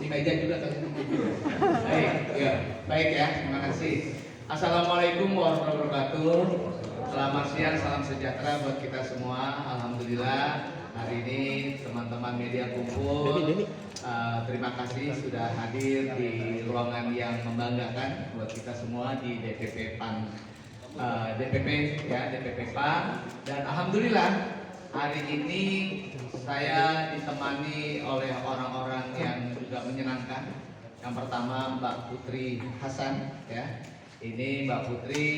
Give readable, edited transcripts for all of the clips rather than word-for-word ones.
di meja juga kali ini. Baik, ya, baik ya, terima kasih. Assalamualaikum warahmatullahi wabarakatuh. Selamat siang, salam sejahtera buat kita semua. Alhamdulillah hari ini teman-teman media kumpul. Terima kasih sudah hadir di ruangan yang membanggakan buat kita semua di DPP PAN, DPP ya, DPP PAN. Dan alhamdulillah hari ini saya ditemani oleh orang-orang yang juga menyenangkan. Yang pertama Mbak Putri Hasan ya. Ini Mbak Putri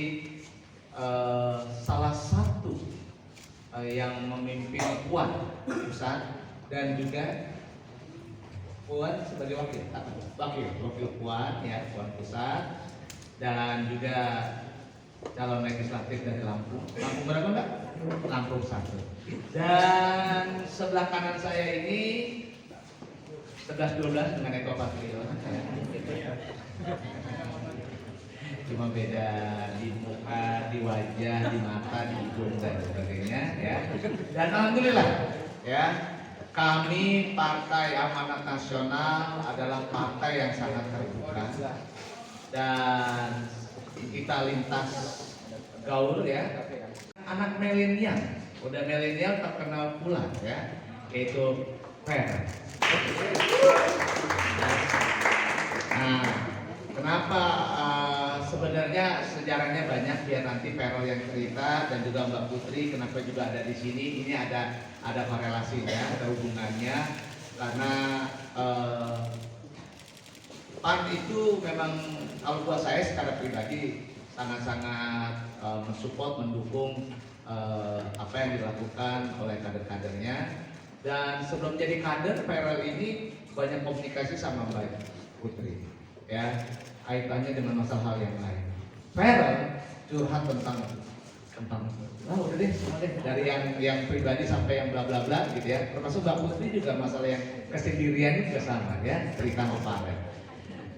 salah satu yang memimpin Puan pusat dan juga Puan sebagai wakil Puan ya, Puan pusat, dan juga calon legislatif dari Lampung. Lampung berapa Mbak? Lampung 1. Dan sebelah kanan saya ini 11-12 dengan Eko Patrio ya. Cuma beda di muka, di wajah, di mata, di hidung dan sebagainya ya. Dan alhamdulillah ya, kami Partai Amanat Nasional adalah partai yang sangat terbuka dan kita lintas gaul ya. Anak milenial, udah milenial terkenal pula ya, yaitu Fer. Nah, kenapa sebenarnya sejarahnya banyak, biar nanti Ferol yang cerita dan juga Mbak Putri kenapa juga ada di sini. Ini ada korelasinya, ada hubungannya karena PAN itu memang kalau buat saya secara pribadi sangat-sangat mensupport, mendukung apa yang dilakukan oleh kader-kadernya. Dan sebelum jadi kader, Ferol ini banyak komunikasi sama Mbak Putri ya, kaitannya dengan masalah hal yang lain. Ferol curhat tentang udah deh semua deh, dari yang pribadi sampai yang bla bla bla gitu ya. Termasuk Mbak Putri juga masalah yang kesendirian juga sama ya, cerita Ferol.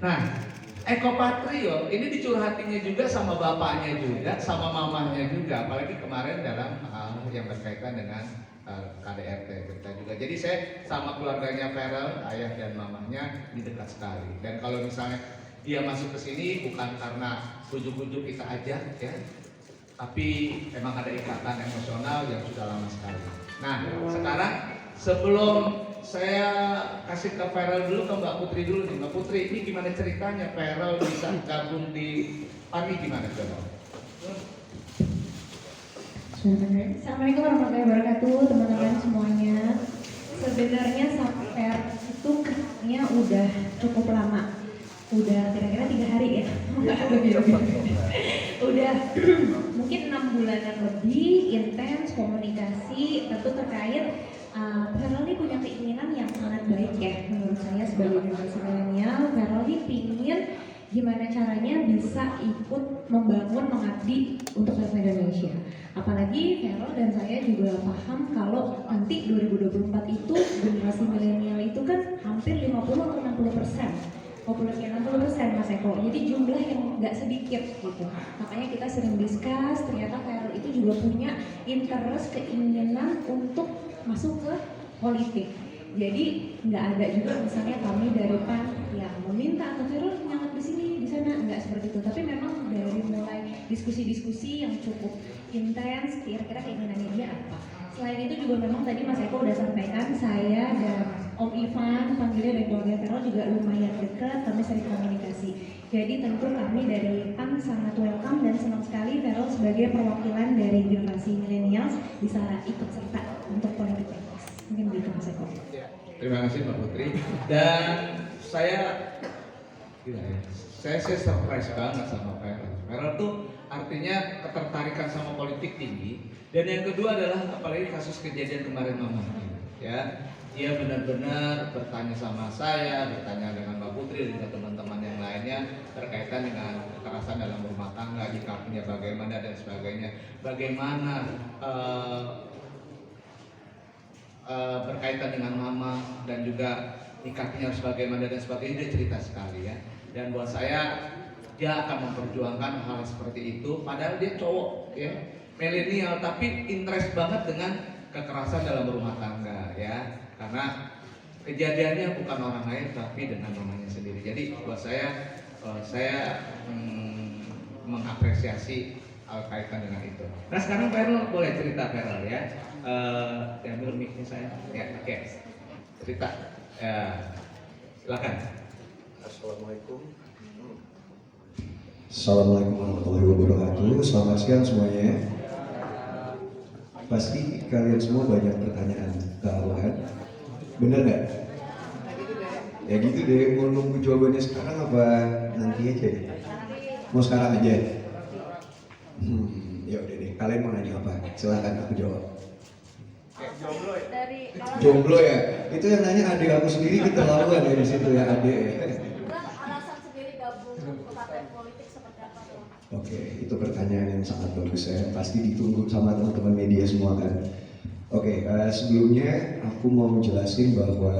Nah, Eko Patrio ini dicurhatinya juga sama bapaknya juga, sama mamahnya juga, apalagi kemarin dalam hal yang berkaitan dengan KDRT kita juga. Jadi saya sama keluarganya Ferol, ayah dan mamahnya ini dekat sekali. Dan kalau misalnya dia masuk ke sini bukan karena ujuk-ujuk kita ajak ya, tapi memang ada ikatan emosional yang sudah lama sekali. Nah, sekarang sebelum saya kasih ke Ferol dulu, ke Mbak Putri dulu nih. Mbak Putri, ini gimana ceritanya Ferol bisa gabung di PAN, gimana coba? Assalamualaikum warahmatullahi wabarakatuh, teman-teman semuanya. Sebenarnya sampai itu kenalnya udah cukup lama, udah kira-kira 3 hari ya. Udah mungkin 6 bulanan lebih intens komunikasi, tentu terkait Ferol ini punya keinginan yang sangat baik ya menurut saya sebagai generasi milenial. Ferol ini pingin gimana caranya bisa ikut membangun, mengabdi untuk bangsa Indonesia. Apalagi Ferol dan saya juga paham kalau nanti 2024 itu generasi milenial itu kan hampir 50 atau 60%. Populasi 60% Mas Eko, jadi jumlah yang nggak sedikit gitu. Makanya kita sering discuss, ternyata Ferol itu juga punya interest, keinginan untuk masuk ke politik. Jadi nggak ada juga misalnya kami dari PAN yang meminta atau Ferol nyangat di sini, di sana, nggak seperti itu. Tapi memang dari mulai diskusi-diskusi yang cukup intens, kira-kira keinginannya dia apa. Selain itu juga memang tadi Mas Eko udah sampaikan, saya dan Om Ivan, panggilnya dari keluarga Ferol juga lumayan dekat, kami sering komunikasi. Jadi tentu kami dari PAN sangat welcome dan senang sekali Ferol sebagai perwakilan dari generasi milenial bisa ikut serta untuk politik praktis. Mungkin begitu Mas Eko. Terima kasih Mbak Putri. Dan saya surprise banget sama Ferol. Ferol tuh artinya ketertarikan sama politik tinggi. Dan yang kedua adalah apalagi kasus kejadian kemarin Mama ya, dia benar-benar bertanya sama saya, bertanya dengan Mbak Putri dan teman-teman yang lainnya berkaitan dengan kekerasan dalam rumah tangga, sikapnya bagaimana dan sebagainya. Bagaimana berkaitan dengan mama dan juga nikahnya harus bagaimana dan sebagainya, dia cerita sekali ya. Dan buat saya dia akan memperjuangkan hal seperti itu, padahal dia cowok ya, milenial, tapi interest banget dengan kekerasan dalam rumah tangga ya. Karena kejadiannya bukan orang lain tapi dengan mamanya sendiri. Jadi buat saya mengapresiasi kaitan dengan itu. Nah sekarang Feral boleh cerita Feral ya. Diambil mic-nya saya. Ya, oke. Cerita. Ya, silakan. Assalamualaikum warahmatullahi wabarakatuh. Selamat siang semuanya. Pasti kalian semua banyak pertanyaan ke aku kan? Bener nggak? Ya gitu deh. Mau nunggu jawabannya sekarang apa nanti aja? Mau sekarang aja? Ya udah deh. Kalian mau nanya apa? Silahkan aku jawab. Jomblo ya? Itu yang nanya adik aku sendiri, keterlaluan ya di situ ya adik. Alasan sendiri gabung ke partai politik seperti apa tuh? Oke, itu pertanyaan yang sangat bagus ya. Pasti ditunggu sama teman-teman media semua kan. Oke, sebelumnya aku mau jelasin bahwa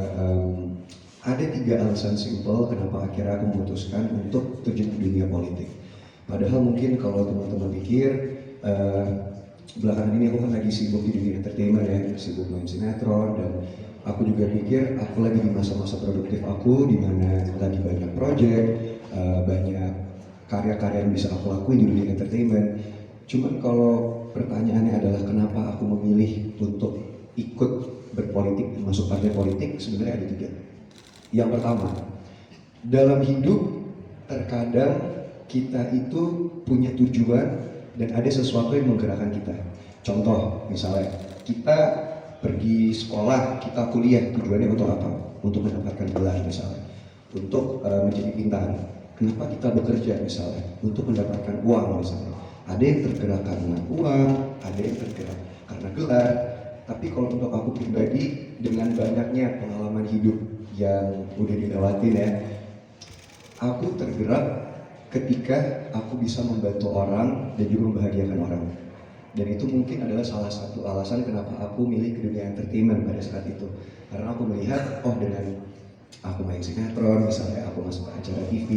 ada 3 alasan simpel kenapa akhirnya aku memutuskan untuk terjun ke dunia politik. Padahal mungkin kalau teman-teman pikir belakangan ini aku kan lagi sibuk di dunia entertainment ya, sibuk main sinetron, dan aku juga pikir aku lagi di masa-masa produktif aku, di mana lagi banyak project, banyak karya-karya yang bisa aku lakuin di dunia entertainment. Cuman kalau pertanyaannya adalah kenapa aku memilih untuk ikut berpolitik, masuk partai politik, sebenarnya ada 3. Yang pertama, dalam hidup terkadang kita itu punya tujuan dan ada sesuatu yang menggerakkan kita. Contoh, misalnya kita pergi sekolah, kita kuliah, tujuannya untuk apa? Untuk mendapatkan gelar misalnya, untuk menjadi pintar. Kenapa kita bekerja misalnya? Untuk mendapatkan uang misalnya. Ada yang tergerak karena uang, ada yang tergerak karena gelar. Tapi kalau untuk aku pribadi, dengan banyaknya pengalaman hidup yang udah dilewatin ya, aku tergerak ketika aku bisa membantu orang dan juga membahagiakan orang. Dan itu mungkin adalah salah satu alasan kenapa aku milih ke dunia entertainment pada saat itu. Karena aku melihat, oh dengan aku main sinetron, misalnya aku masuk ke acara TV,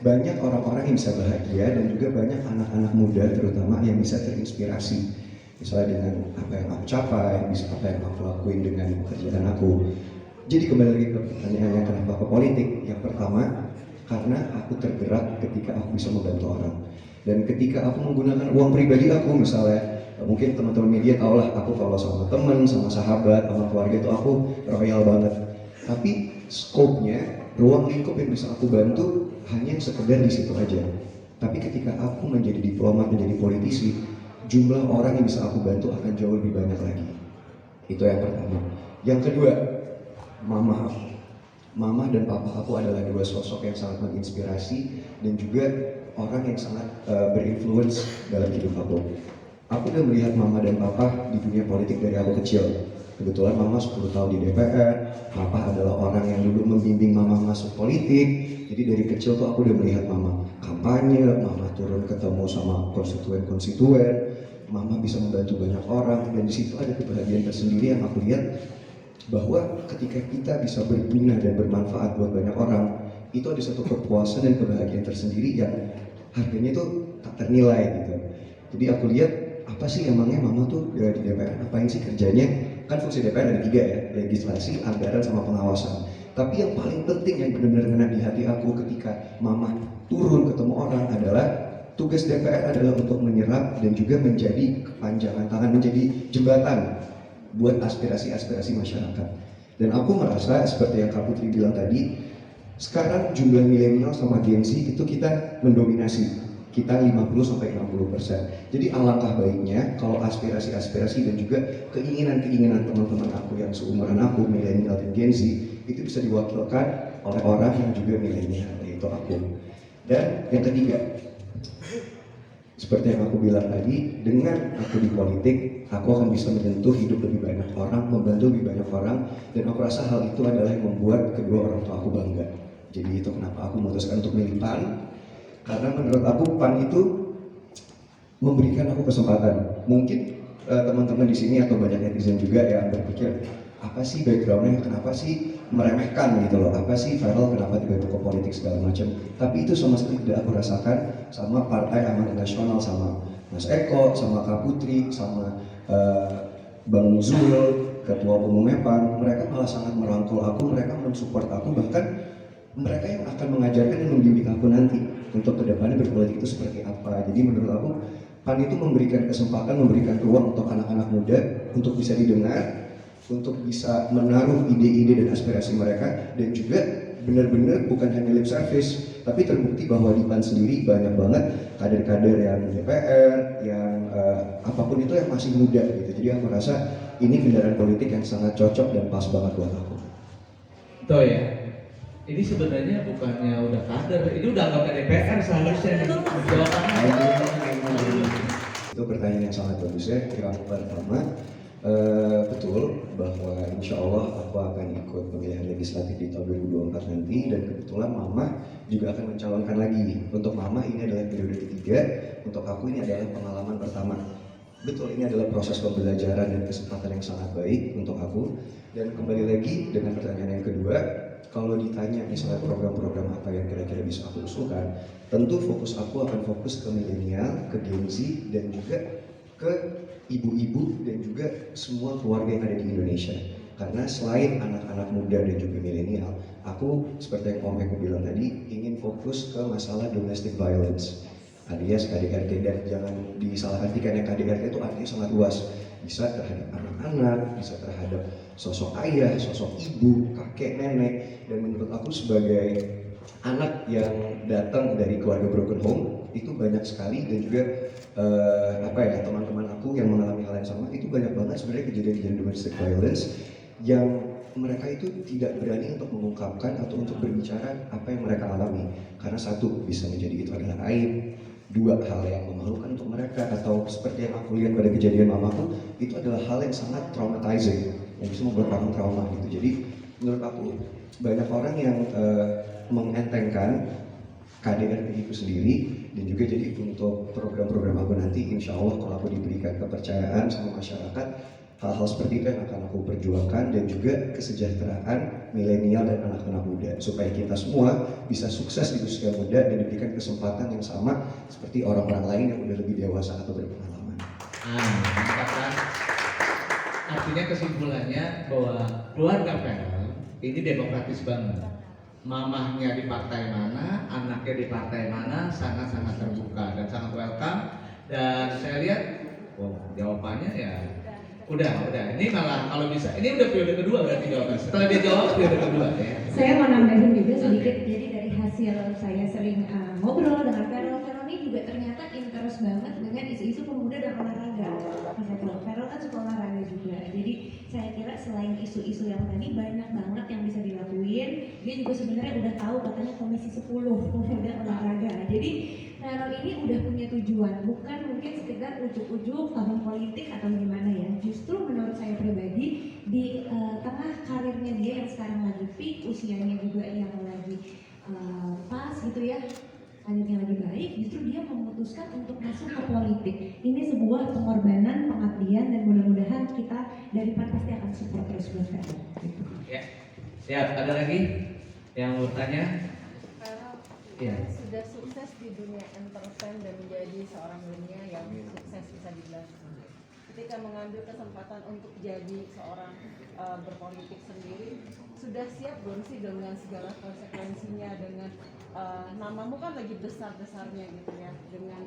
banyak orang-orang yang bisa bahagia dan juga banyak anak-anak muda terutama yang bisa terinspirasi. Misalnya dengan apa yang aku capai, bisa apa yang aku lakuin dengan pekerjaan aku. Jadi kembali lagi ke pertanyaannya kenapa ke politik. Yang pertama, karena aku tergerak ketika aku bisa membantu orang. Dan ketika aku menggunakan uang pribadi aku, misalnya mungkin teman-teman media tahu lah, aku kalau sama teman, sama sahabat, sama keluarga itu aku royal banget. Tapi scope-nya, ruang lingkup yang bisa aku bantu hanya sekedar di situ aja. Tapi ketika aku menjadi diplomat, menjadi politisi, jumlah orang yang bisa aku bantu akan jauh lebih banyak lagi. Itu yang pertama. Yang kedua, mama aku. Mama dan papa aku adalah 2 sosok yang sangat menginspirasi dan juga orang yang sangat berinfluence dalam hidup aku. Aku udah melihat mama dan papa di dunia politik dari aku kecil. Kebetulan mama 10 tahun di DPR, papa adalah orang yang dulu membimbing mama masuk politik. Jadi dari kecil tuh aku udah melihat mama kampanye, mama turun ketemu sama konstituen-konstituen, mama bisa membantu banyak orang, dan di situ ada kebahagiaan tersendiri yang aku lihat bahwa ketika kita bisa berguna dan bermanfaat buat banyak orang, itu ada satu kepuasan dan kebahagiaan tersendiri yang harganya itu tak ternilai gitu. Jadi aku lihat apa sih emangnya mama tuh di DPR ngapain sih kerjanya? Kan fungsi DPR ada 3 ya, legislasi, anggaran, sama pengawasan. Tapi yang paling penting yang benar-benar ngena di hati aku ketika mama turun ketemu orang adalah tugas DPR adalah untuk menyerap dan juga menjadi kepanjangan tangan, menjadi jembatan buat aspirasi-aspirasi masyarakat. Dan aku merasa seperti yang Kak Putri bilang tadi, sekarang jumlah milenial sama Gen Z itu kita mendominasi. Kita 50-60%. Jadi alangkah baiknya kalau aspirasi-aspirasi dan juga keinginan-keinginan teman-teman aku yang seumuran aku, milenial dan Gen Z, itu bisa diwakilkan oleh orang yang juga milenial, yaitu aku. Dan yang ketiga, seperti yang aku bilang tadi, dengan aku di politik, aku akan bisa menyentuh hidup lebih banyak orang, membantu lebih banyak orang, dan aku rasa hal itu adalah yang membuat kedua orang tua aku bangga. Jadi itu kenapa aku memutuskan untuk milih PAN, karena menurut aku PAN itu memberikan aku kesempatan. Mungkin teman-teman di sini atau banyak netizen juga yang berpikir, apa sih backgroundnya, kenapa sih meremehkan gitu loh, apa sih Feral kenapa tiba-tiba ke politik segala macam. Tapi itu sama sekali tidak aku rasakan sama Partai Amanat Nasional, sama Mas Eko, sama Kak Putri, sama Bang Zul, ketua umumnya PAN, mereka malah sangat merangkul aku, mereka mensupport aku, bahkan mereka yang akan mengajarkan dan membimbing aku nanti untuk kedepannya berpolitik itu seperti apa. Jadi menurut aku PAN itu memberikan kesempatan, memberikan ruang untuk anak-anak muda untuk bisa didengar, untuk bisa menaruh ide-ide dan aspirasi mereka, dan juga benar-benar bukan hanya lip service, tapi terbukti bahwa di PAN sendiri banyak banget kader-kader yang DPR, yang apapun itu yang masih muda gitu. Jadi aku rasa ini kendaraan politik yang sangat cocok dan pas banget buat aku. Tuh ya, ini sebenarnya bukannya udah kader, ini udah anggota DPR seharusnya. Jawabannya itu pertanyaan yang sangat bagus ya. Yang pertama, betul bahwa insya Allah aku akan ikut pemilihan legislatif di tahun 2024 nanti, dan kebetulan Mama juga akan mencalonkan lagi. Untuk Mama ini adalah periode ketiga, untuk aku ini adalah pengalaman pertama. Betul, ini adalah proses pembelajaran dan kesempatan yang sangat baik untuk aku. Dan kembali lagi dengan pertanyaan yang kedua, kalau ditanya misalnya program-program apa yang kira-kira bisa aku usulkan, tentu fokus aku akan fokus ke milenial, ke Gen Z, dan juga ke ibu-ibu dan juga semua keluarga yang ada di Indonesia. Karena selain anak-anak muda dan juga milenial, aku seperti yang Om Eko bilang tadi, ingin fokus ke masalah domestic violence alias KDRT, dan jangan disalahartikan yang KDRT itu artinya sangat luas, bisa terhadap anak-anak, bisa terhadap sosok ayah, sosok ibu, kakek, nenek. Dan menurut aku sebagai anak yang datang dari keluarga broken home itu banyak sekali, dan juga teman-teman aku yang mengalami hal yang sama, itu banyak banget sebenarnya kejadian-kejadian domestic violence yang mereka itu tidak berani untuk mengungkapkan atau untuk berbicara apa yang mereka alami, karena satu, bisa menjadi itu adalah aib, dua, hal yang memalukan untuk mereka, atau seperti yang aku lihat pada kejadian mamaku, itu adalah hal yang sangat traumatizing, yang bisa membuat orang trauma gitu. Jadi menurut aku banyak orang yang mengentengkan KDRT itu sendiri, dan juga jadi untuk program-program aku nanti, insya Allah kalau aku diberikan kepercayaan sama masyarakat, hal-hal seperti itu yang akan aku perjuangkan, dan juga kesejahteraan milenial dan anak-anak muda, supaya kita semua bisa sukses di usia muda dan diberikan kesempatan yang sama seperti orang-orang lain yang udah lebih dewasa atau berpengalaman. Katakan, artinya kesimpulannya bahwa keluarga Farel ini demokratis banget. Mamahnya di partai mana, anaknya di partai mana, sangat-sangat terbuka dan sangat welcome. Dan saya lihat, jawabannya ya udah. Ini malah kalau bisa, ini udah periode kedua berarti jawaban. Setelah dia jawab periode kedua ya. Saya mau nambahin juga sedikit. Jadi dari hasil saya sering ngobrol dengan Farel ini juga ternyata interest banget dengan isu-isu pemuda dan olahraga. Farel kan suka olahraga juga. Jadi saya kira selain isu-isu yang tadi banyak banget yang bisa dilakuin. Dia juga sebenarnya udah tahu katanya komisi 10 pemuda olahraga. Jadi Farel ini udah punya tujuan, bukan mungkin sekedar ujuk-ujuk tahun politik atau gimana ya. Justru menurut saya pribadi di tengah karirnya dia yang sekarang lagi peak, usianya juga yang lagi pas gitu ya, karirnya lagi baik, justru dia memutuskan untuk masuk ke politik. Ini sebuah pengorbanan, pengabdian, dan mudah-mudahan kita dari PAN pasti akan support terus buat Farel. Gitu. Ya, siap. Ada lagi yang mau tanya? Farel sudah sukses di dunia entertain dan menjadi seorang dunia yang sukses bisa dibilang. Ketika mengambil kesempatan untuk jadi seorang berpolitik sendiri, sudah siap belum sih dengan segala konsekuensinya, dengan namamu kan lagi besar-besarnya gitu ya, dengan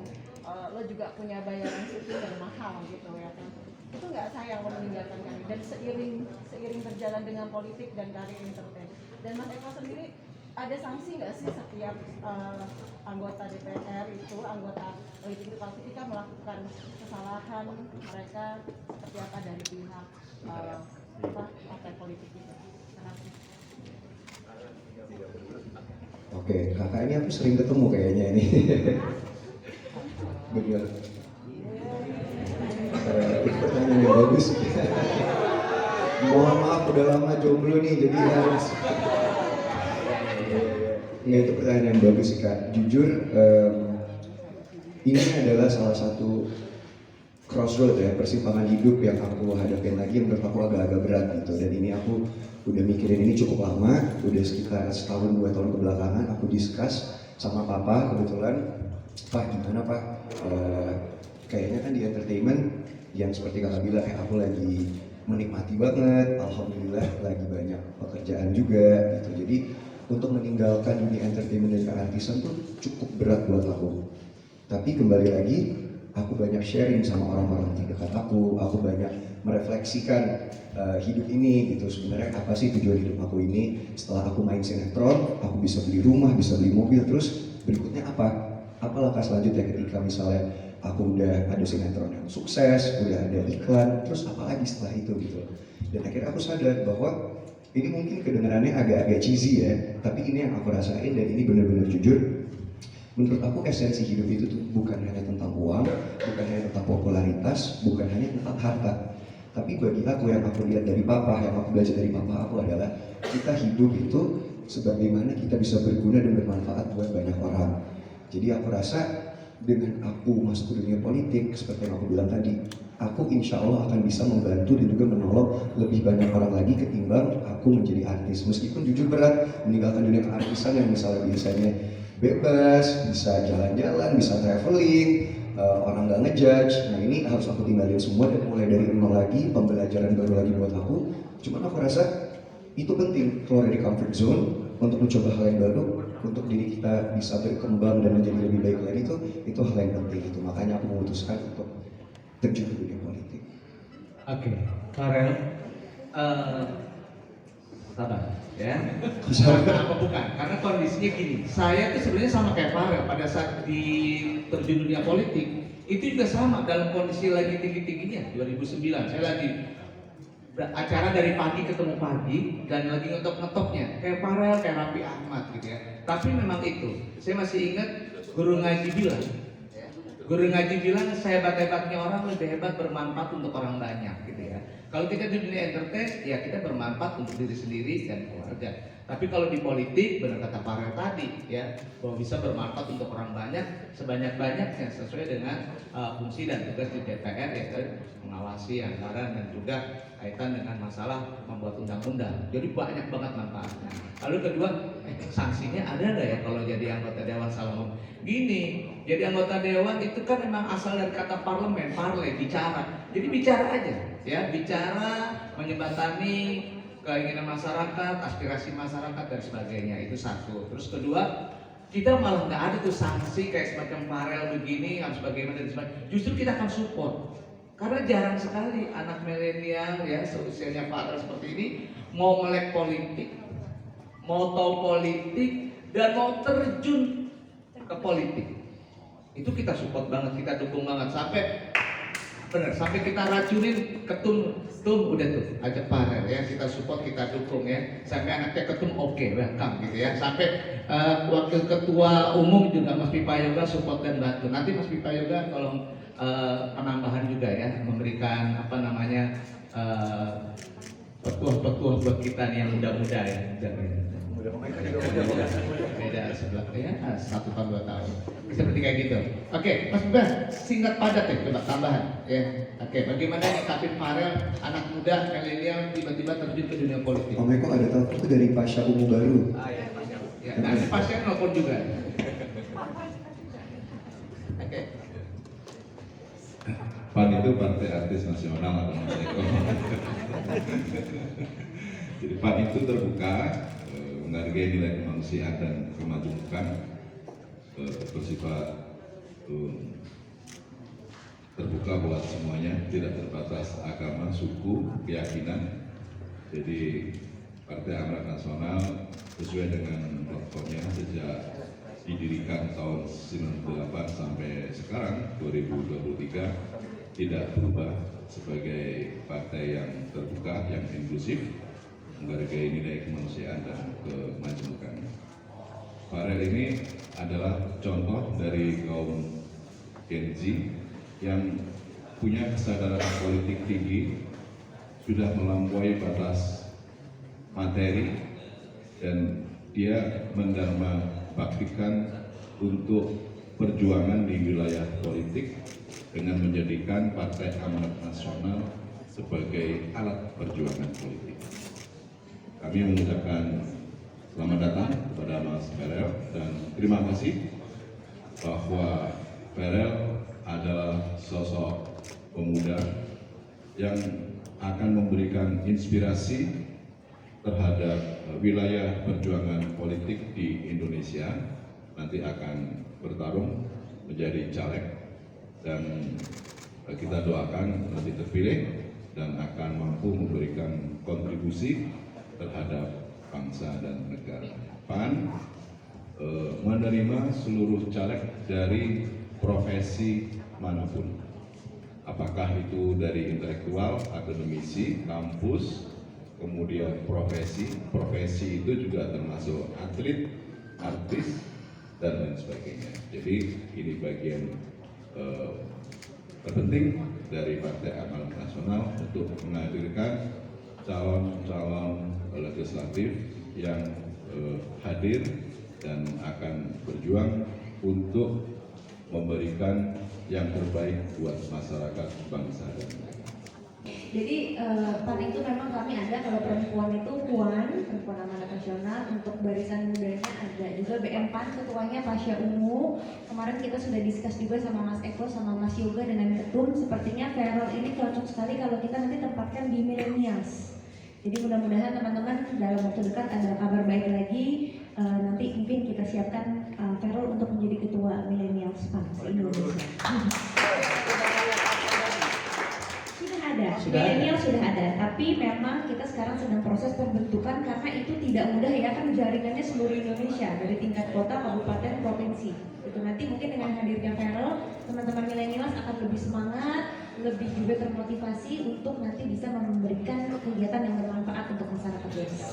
lo juga punya bayaran syuting yang mahal gitu ya kan, itu nggak sayang lo meninggalkan kami, dan seiring berjalan dengan politik dan karir entertain. Dan Mas Eko sendiri ada sanksi nggak sih setiap anggota DPR itu, anggota politik itu ketika melakukan kesalahan mereka seperti apa dari pihak partai politik itu? Oke, kakak ini aku sering ketemu kayaknya ini. Benar. Itu pertanyaan yang bagus. Mohon maaf udah lama jomblo nih, jadi harus. Nggak, itu pertanyaan yang bagus sih Kak. Jujur, ini adalah salah satu crossroad ya, persimpangan hidup yang aku hadapin lagi, yang menurut aku agak-agak berat gitu. Dan ini aku udah mikirin ini cukup lama, udah sekitar setahun 2 tahun kebelakangan. Aku discuss sama papa kebetulan, Pak gimana Pak? Kayaknya kan di entertainment yang seperti kakak bilang, aku lagi menikmati banget, alhamdulillah lagi banyak pekerjaan juga gitu. Jadi untuk meninggalkan dunia entertainment dan keartisan tuh cukup berat buat aku. Tapi kembali lagi, aku banyak sharing sama orang-orang terdekat aku banyak merefleksikan hidup ini gitu. Sebenarnya apa sih tujuan hidup aku ini? Setelah aku main sinetron, aku bisa beli rumah, bisa beli mobil, terus berikutnya apa? Apa langkah selanjutnya ketika misalnya aku udah ada sinetron yang sukses, udah ada iklan, terus apa lagi setelah itu gitu. Dan akhirnya aku sadar bahwa ini mungkin kedengarannya agak-agak cheesy ya, tapi ini yang aku rasain dan ini benar-benar jujur. Menurut aku esensi hidup itu tuh bukan hanya tentang uang, bukan hanya tentang popularitas, bukan hanya tentang harta. Tapi bagi aku yang aku lihat dari papa, yang aku belajar dari papa aku adalah kita hidup itu sebagaimana kita bisa berguna dan bermanfaat buat banyak orang. Jadi aku rasa dengan aku masuk ke dunia politik, seperti yang aku bilang tadi, aku insya Allah akan bisa membantu dan juga menolong lebih banyak orang lagi ketimbang aku menjadi artis. Meskipun jujur berat meninggalkan dunia keartisan yang misalnya biasanya bebas, bisa jalan-jalan, bisa traveling, orang nggak ngejudge. Nah ini harus aku tinggalin semua dan mulai dari nol lagi, pembelajaran baru lagi buat aku. Cuman aku rasa itu penting keluar dari comfort zone untuk mencoba hal yang baru, untuk diri kita bisa berkembang dan menjadi lebih baik lagi itu hal yang penting. Itu makanya aku memutuskan untuk terjun ke dunia politik. Oke, Farel, sabar ya. Karena apa bukan? Karena kondisinya gini, saya tuh sebenarnya sama kayak Farel pada saat di terjun dunia politik itu juga sama dalam kondisi lagi tinggi-tingginya 2009. Saya lagi acara dari pagi ketemu pagi dan lagi ngetop-ngetopnya kayak Farel, kayak Raffi Ahmad gitu ya. Tapi memang itu, saya masih ingat guru ngaji bilang sehebat-hebatnya orang lebih hebat bermanfaat untuk orang banyak gitu ya. Kalau kita di dunia entertain ya kita bermanfaat untuk diri sendiri dan keluarga. Tapi kalau di politik benar kata Farel tadi ya, bahwa bisa bermanfaat untuk orang banyak sebanyak-banyaknya sesuai dengan fungsi dan tugas di DPR yaitu mengawasi anggaran dan juga kaitan dengan masalah membuat undang-undang. Jadi banyak banget manfaatnya. Lalu kedua, sanksinya ada nggak ya kalau jadi anggota dewan salah ngomong? Gini, jadi anggota dewan itu kan memang asal dari kata parlemen, parle, bicara. Jadi bicara aja, ya bicara, menyebatani keinginan masyarakat, aspirasi masyarakat dan sebagainya. Itu satu. Terus kedua, kita malah nggak ada tuh sanksi kayak semacam Farel begini, harus bagaimana dan sebagainya. Justru kita akan support. Karena jarang sekali anak milenial ya seusianya Farel seperti ini mau melek politik, mau tahu politik dan mau terjun ke politik. Itu kita support banget, kita dukung banget sampai kita racunin ketum udah tuh ajak Farel ya, kita support, kita dukung ya, sampai anaknya ketum oke, welcome gitu ya, sampai wakil ketua umum juga Mas Pipa Yoga support dan bantu. Nanti Mas Pipa Yoga tolong penambahan juga ya, memberikan apa namanya petuah buat kita nih yang muda-muda ya. Beda sebelah ya, 1 tahun 2 tahun. Seperti kayak gitu. Oke, Mas Bas, singkat padat ya, coba tambahan ya. Oke, bagaimana nyikapin Farel, anak muda milenial tiba-tiba terjun ke dunia politik? Om Eko ada tahu itu dari Pasha Ungu Baru. Ya, nanti pasien nelfon juga. Oke. PAN itu Partai Artis Nasional atau Mas Eko. Jadi PAN itu terbuka, menghargai nilai kemanusiaan dan kemajemukan, bersifat terbuka buat semuanya, tidak terbatas agama, suku, keyakinan. Jadi Partai Amanat Nasional sesuai dengan platformnya sejak didirikan tahun 98 sampai sekarang 2023 tidak berubah sebagai partai yang terbuka, yang inklusif, menghargai nilai kemanusiaan dan kemajemukan. Farel ini adalah contoh dari kaum Gen Z yang punya kesadaran politik tinggi, sudah melampaui batas materi, dan dia mendharma baktikan untuk perjuangan di wilayah politik dengan menjadikan Partai Amanat Nasional sebagai alat perjuangan politik. Kami mengucapkan selamat datang kepada Mas Farel dan terima kasih bahwa Farel adalah sosok pemuda yang akan memberikan inspirasi terhadap wilayah perjuangan politik di Indonesia. Nanti akan bertarung menjadi caleg dan kita doakan nanti terpilih dan akan mampu memberikan kontribusi terhadap bangsa dan negara. PAN menerima seluruh caleg dari profesi manapun, apakah itu dari intelektual, akademisi, kampus, kemudian profesi itu juga termasuk atlet, artis, dan lain sebagainya. Jadi ini bagian terpenting dari Partai Amanat Nasional untuk menghadirkan calon-calon legislatif yang hadir dan akan berjuang untuk memberikan yang terbaik buat masyarakat, bangsa, dan negara. Jadi PAN itu memang kami ada, kalau perempuan itu Puan, Perempuan Amanat Nasional, untuk barisan mudanya ada juga BM PAN, ketuanya Pasha Ungu. Kemarin kita sudah diskus juga sama Mas Eko sama Mas Yoga dengan Ketum. Sepertinya Feral ini cocok sekali kalau kita nanti tempatkan di millennials. Jadi mudah-mudahan teman-teman dalam waktu dekat ada kabar baik lagi. Nanti mungkin kita siapkan Feral untuk menjadi ketua millennials PAN se-Indonesia. Milenial sudah ada, tapi memang kita sekarang sedang proses pembentukan karena itu tidak mudah ya, kan jaringannya seluruh Indonesia dari tingkat kota, kabupaten, provinsi. Itu nanti mungkin dengan hadirnya Feral, teman-teman milenial akan lebih semangat, lebih juga termotivasi untuk nanti bisa memberikan kegiatan yang bermanfaat untuk masyarakat desa.